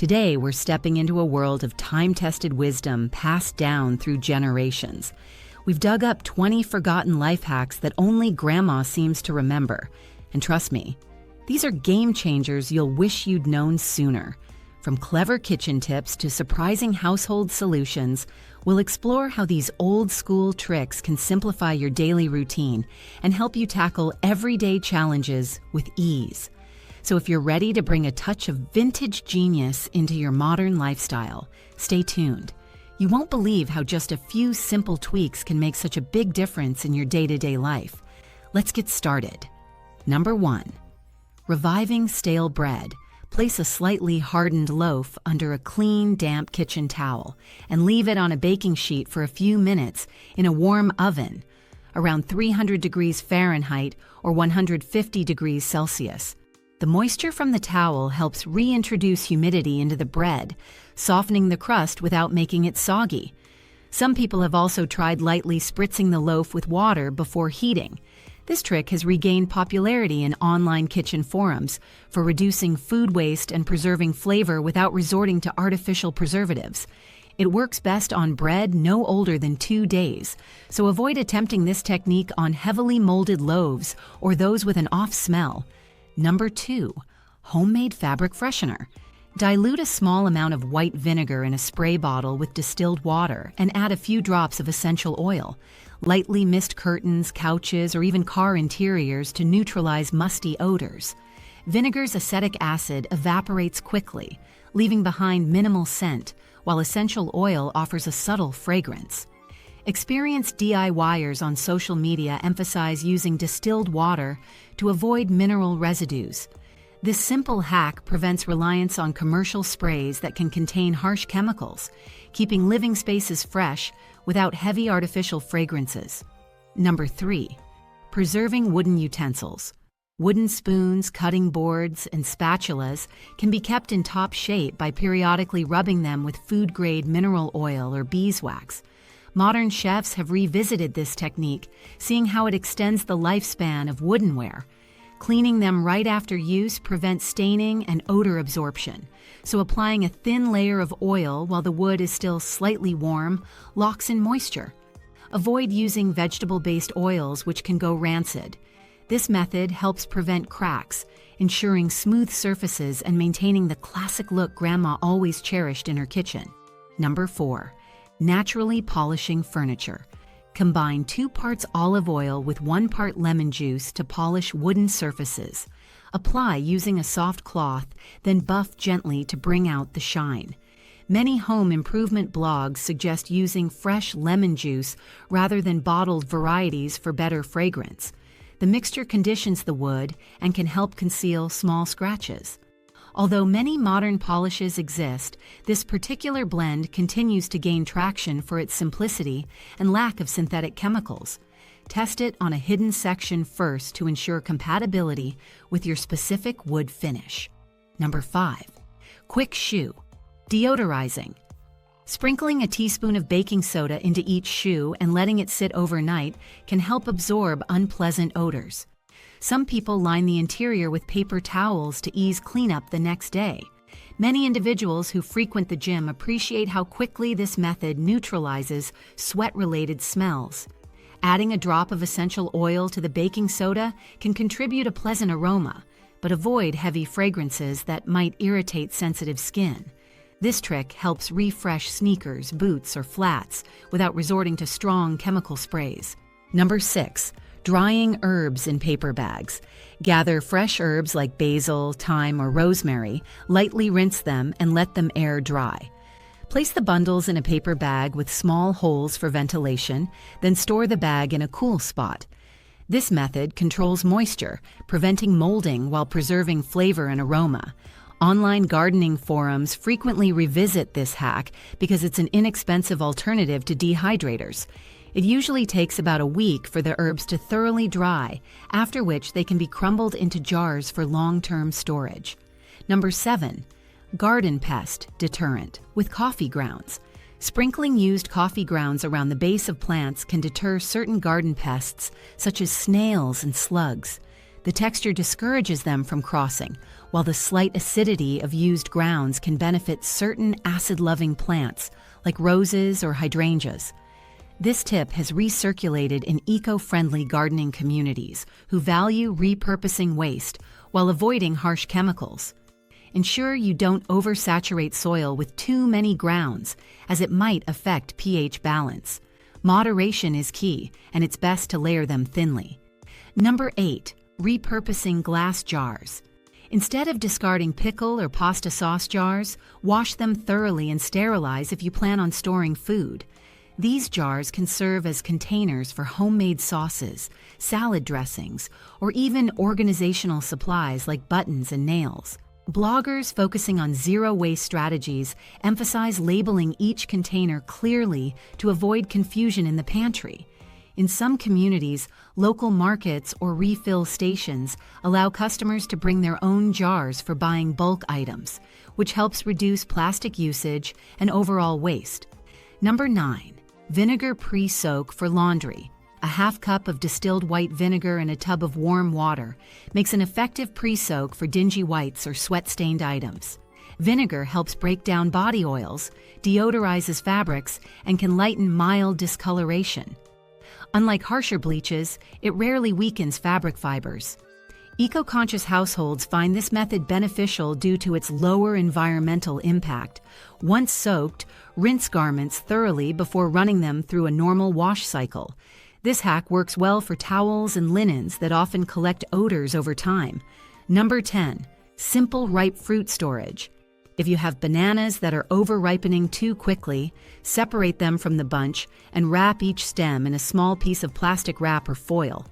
Today, we're stepping into a world of time-tested wisdom passed down through generations. We've dug up 20 forgotten life hacks that only Grandma seems to remember. And trust me, these are game changers you'll wish you'd known sooner. From clever kitchen tips to surprising household solutions, we'll explore how these old-school tricks can simplify your daily routine and help you tackle everyday challenges with ease. So if you're ready to bring a touch of vintage genius into your modern lifestyle, stay tuned. You won't believe how just a few simple tweaks can make such a big difference in your day-to-day life. Let's get started. Number 1. Reviving stale bread. Place a slightly hardened loaf under a clean, damp kitchen towel and leave it on a baking sheet for a few minutes in a warm oven, around 300 degrees Fahrenheit or 150 degrees Celsius. The moisture from the towel helps reintroduce humidity into the bread, softening the crust without making it soggy. Some people have also tried lightly spritzing the loaf with water before heating. This trick has regained popularity in online kitchen forums for reducing food waste and preserving flavor without resorting to artificial preservatives. It works best on bread no older than 2 days, so avoid attempting this technique on heavily molded loaves or those with an off smell. Number 2. Homemade fabric freshener. Dilute a small amount of white vinegar in a spray bottle with distilled water and add a few drops of essential oil. Lightly mist curtains, couches, or even car interiors to neutralize musty odors. Vinegar's acetic acid evaporates quickly, leaving behind minimal scent, while essential oil offers a subtle fragrance. Experienced DIYers on social media emphasize using distilled water to avoid mineral residues. This simple hack prevents reliance on commercial sprays that can contain harsh chemicals, keeping living spaces fresh without heavy artificial fragrances. Number 3. Preserving wooden utensils. Wooden spoons, cutting boards, and spatulas can be kept in top shape by periodically rubbing them with food-grade mineral oil or beeswax. Modern chefs have revisited this technique, seeing how it extends the lifespan of woodenware. Cleaning them right after use prevents staining and odor absorption, so applying a thin layer of oil while the wood is still slightly warm locks in moisture. Avoid using vegetable-based oils which can go rancid. This method helps prevent cracks, ensuring smooth surfaces and maintaining the classic look Grandma always cherished in her kitchen. Number 4. Naturally polishing furniture. Combine 2 parts olive oil with 1 part lemon juice to polish wooden surfaces. Apply using a soft cloth, then buff gently to bring out the shine. Many home improvement blogs suggest using fresh lemon juice rather than bottled varieties for better fragrance. The mixture conditions the wood and can help conceal small scratches. Although many modern polishes exist, this particular blend continues to gain traction for its simplicity and lack of synthetic chemicals. Test it on a hidden section first to ensure compatibility with your specific wood finish. Number 5. Quick shoe. Deodorizing. Sprinkling a teaspoon of baking soda into each shoe and letting it sit overnight can help absorb unpleasant odors. Some people line the interior with paper towels to ease cleanup the next day. Many individuals who frequent the gym appreciate how quickly this method neutralizes sweat-related smells. Adding a drop of essential oil to the baking soda can contribute a pleasant aroma, but avoid heavy fragrances that might irritate sensitive skin. This trick helps refresh sneakers, boots, or flats without resorting to strong chemical sprays. Number 6. Drying herbs in paper bags. Gather fresh herbs like basil, thyme, or rosemary, lightly rinse them, and let them air dry. Place the bundles in a paper bag with small holes for ventilation, then store the bag in a cool spot. This method controls moisture, preventing molding while preserving flavor and aroma. Online gardening forums frequently revisit this hack because it's an inexpensive alternative to dehydrators. It usually takes about a week for the herbs to thoroughly dry, after which they can be crumbled into jars for long-term storage. Number 7. Garden pest deterrent with coffee grounds. Sprinkling used coffee grounds around the base of plants can deter certain garden pests such as snails and slugs. The texture discourages them from crossing, while the slight acidity of used grounds can benefit certain acid-loving plants, like roses or hydrangeas. This tip has recirculated in eco-friendly gardening communities who value repurposing waste while avoiding harsh chemicals. Ensure you don't oversaturate soil with too many grounds, as it might affect pH balance. Moderation is key, and it's best to layer them thinly. Number 8. Repurposing glass jars. Instead of discarding pickle or pasta sauce jars, wash them thoroughly and sterilize if you plan on storing food. These jars can serve as containers for homemade sauces, salad dressings, or even organizational supplies like buttons and nails. Bloggers focusing on zero-waste strategies emphasize labeling each container clearly to avoid confusion in the pantry. In some communities, local markets or refill stations allow customers to bring their own jars for buying bulk items, which helps reduce plastic usage and overall waste. Number 9. Vinegar pre-soak for laundry. A half cup of distilled white vinegar in a tub of warm water makes an effective pre-soak for dingy whites or sweat-stained items. Vinegar helps break down body oils, deodorizes fabrics, and can lighten mild discoloration. Unlike harsher bleaches, it rarely weakens fabric fibers. Eco-conscious households find this method beneficial due to its lower environmental impact. Once soaked, rinse garments thoroughly before running them through a normal wash cycle. This hack works well for towels and linens that often collect odors over time. Number 10. Simple ripe fruit storage. If you have bananas that are over-ripening too quickly, separate them from the bunch and wrap each stem in a small piece of plastic wrap or foil.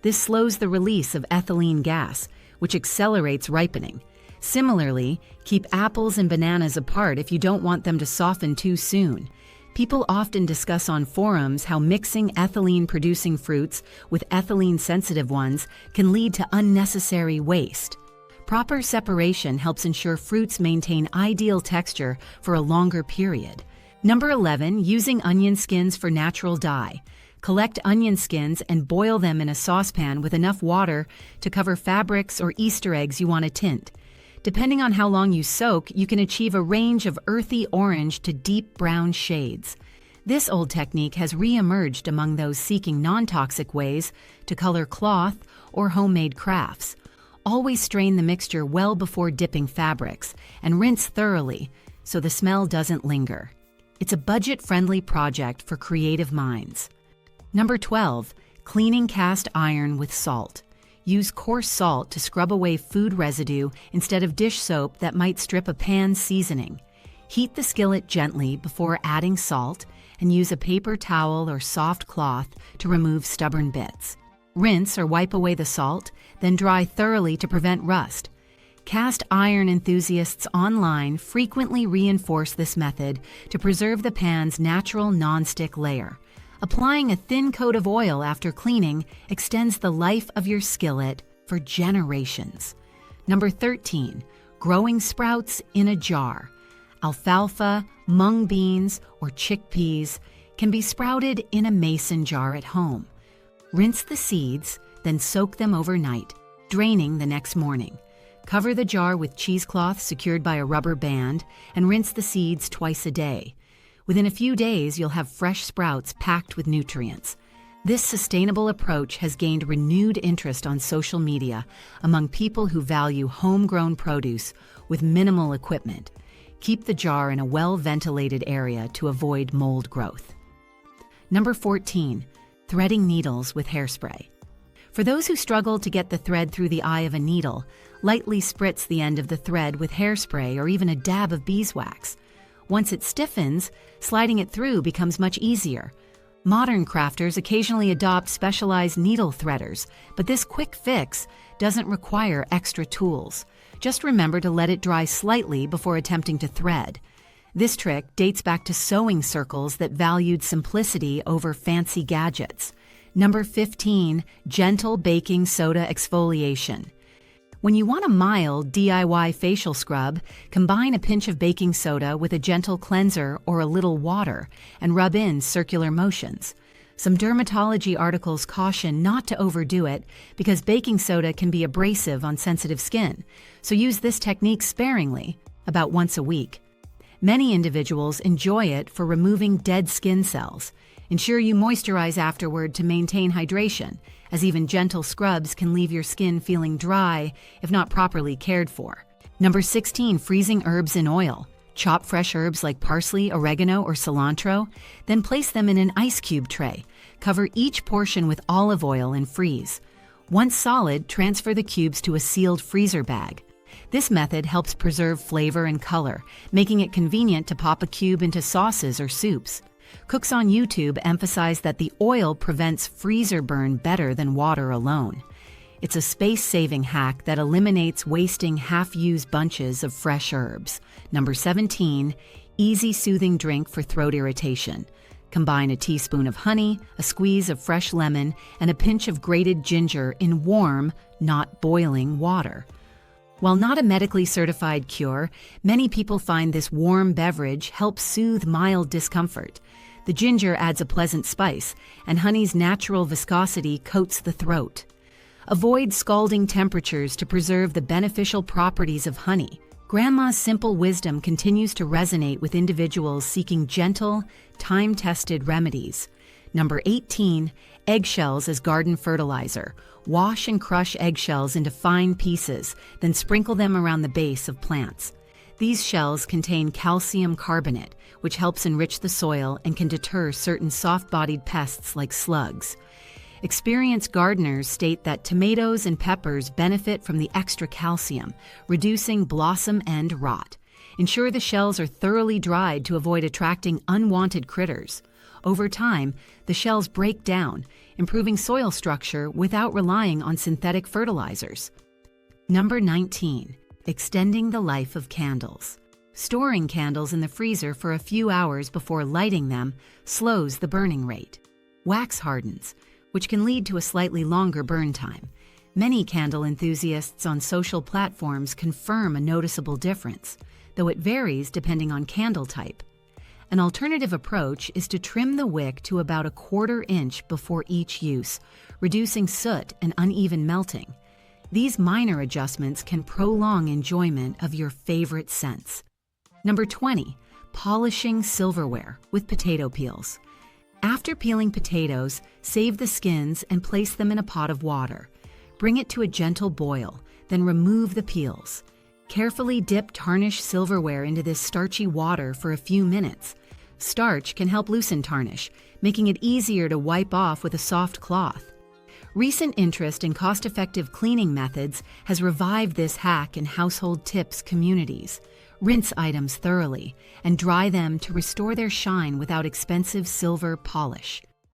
This slows the release of ethylene gas, which accelerates ripening. Similarly, keep apples and bananas apart if you don't want them to soften too soon. People often discuss on forums how mixing ethylene-producing fruits with ethylene-sensitive ones can lead to unnecessary waste. Proper separation helps ensure fruits maintain ideal texture for a longer period. Number 11. Using onion skins for natural dye. Collect onion skins and boil them in a saucepan with enough water to cover fabrics or Easter eggs you want to tint. Depending on how long you soak, you can achieve a range of earthy orange to deep brown shades. This old technique has re-emerged among those seeking non-toxic ways to color cloth or homemade crafts. Always strain the mixture well before dipping fabrics and rinse thoroughly so the smell doesn't linger. It's a budget-friendly project for creative minds. Number 12. Cleaning cast iron with salt. Use coarse salt to scrub away food residue instead of dish soap that might strip a pan's seasoning. Heat the skillet gently before adding salt and use a paper towel or soft cloth to remove stubborn bits. Rinse or wipe away the salt, then dry thoroughly to prevent rust. Cast iron enthusiasts online frequently reinforce this method to preserve the pan's natural nonstick layer. Applying a thin coat of oil after cleaning extends the life of your skillet for generations. Number 13. Growing sprouts in a jar. Alfalfa, mung beans, or chickpeas can be sprouted in a mason jar at home. Rinse the seeds, then soak them overnight, draining the next morning. Cover the jar with cheesecloth secured by a rubber band and rinse the seeds twice a day. Within a few days, you'll have fresh sprouts packed with nutrients. This sustainable approach has gained renewed interest on social media among people who value homegrown produce with minimal equipment. Keep the jar in a well-ventilated area to avoid mold growth. Number 14. Threading needles with hairspray. For those who struggle to get the thread through the eye of a needle, lightly spritz the end of the thread with hairspray or even a dab of beeswax. Once it stiffens, sliding it through becomes much easier. Modern crafters occasionally adopt specialized needle threaders, but this quick fix doesn't require extra tools. Just remember to let it dry slightly before attempting to thread. This trick dates back to sewing circles that valued simplicity over fancy gadgets. Number 15. Gentle baking soda exfoliation. When you want a mild DIY facial scrub, combine a pinch of baking soda with a gentle cleanser or a little water and rub in circular motions. Some dermatology articles caution not to overdo it because baking soda can be abrasive on sensitive skin, so use this technique sparingly, about once a week. Many individuals enjoy it for removing dead skin cells. Ensure you moisturize afterward to maintain hydration, as even gentle scrubs can leave your skin feeling dry if not properly cared for. Number 16, freezing herbs in oil. Chop fresh herbs like parsley, oregano, or cilantro, then place them in an ice cube tray. Cover each portion with olive oil and freeze. Once solid, transfer the cubes to a sealed freezer bag. This method helps preserve flavor and color, making it convenient to pop a cube into sauces or soups. Cooks on YouTube emphasize that the oil prevents freezer burn better than water alone. It's a space-saving hack that eliminates wasting half-used bunches of fresh herbs. Number 17, easy soothing drink for throat irritation. Combine a teaspoon of honey, a squeeze of fresh lemon, and a pinch of grated ginger in warm, not boiling water. While not a medically certified cure, many people find this warm beverage helps soothe mild discomfort. The ginger adds a pleasant spice, and honey's natural viscosity coats the throat. Avoid scalding temperatures to preserve the beneficial properties of honey. Grandma's simple wisdom continues to resonate with individuals seeking gentle, time-tested remedies. Number 18, eggshells as garden fertilizer. Wash and crush eggshells into fine pieces, then sprinkle them around the base of plants. These shells contain calcium carbonate, which helps enrich the soil and can deter certain soft-bodied pests like slugs. Experienced gardeners state that tomatoes and peppers benefit from the extra calcium, reducing blossom end rot. Ensure the shells are thoroughly dried to avoid attracting unwanted critters. Over time, the shells break down, improving soil structure without relying on synthetic fertilizers. Number 19, extending the life of candles. Storing candles in the freezer for a few hours before lighting them slows the burning rate. Wax hardens, which can lead to a slightly longer burn time. Many candle enthusiasts on social platforms confirm a noticeable difference, though it varies depending on candle type. An alternative approach is to trim the wick to about a 1/4 inch before each use, reducing soot and uneven melting. These minor adjustments can prolong enjoyment of your favorite scents. Number 20, polishing silverware with potato peels. After peeling potatoes, save the skins and place them in a pot of water. Bring it to a gentle boil, then remove the peels. Carefully dip tarnished silverware into this starchy water for a few minutes. Starch can help loosen tarnish, making it easier to wipe off with a soft cloth. Recent interest in cost-effective cleaning methods has revived this hack in household tips communities. Rinse items thoroughly and dry them to restore their shine without expensive silver polish.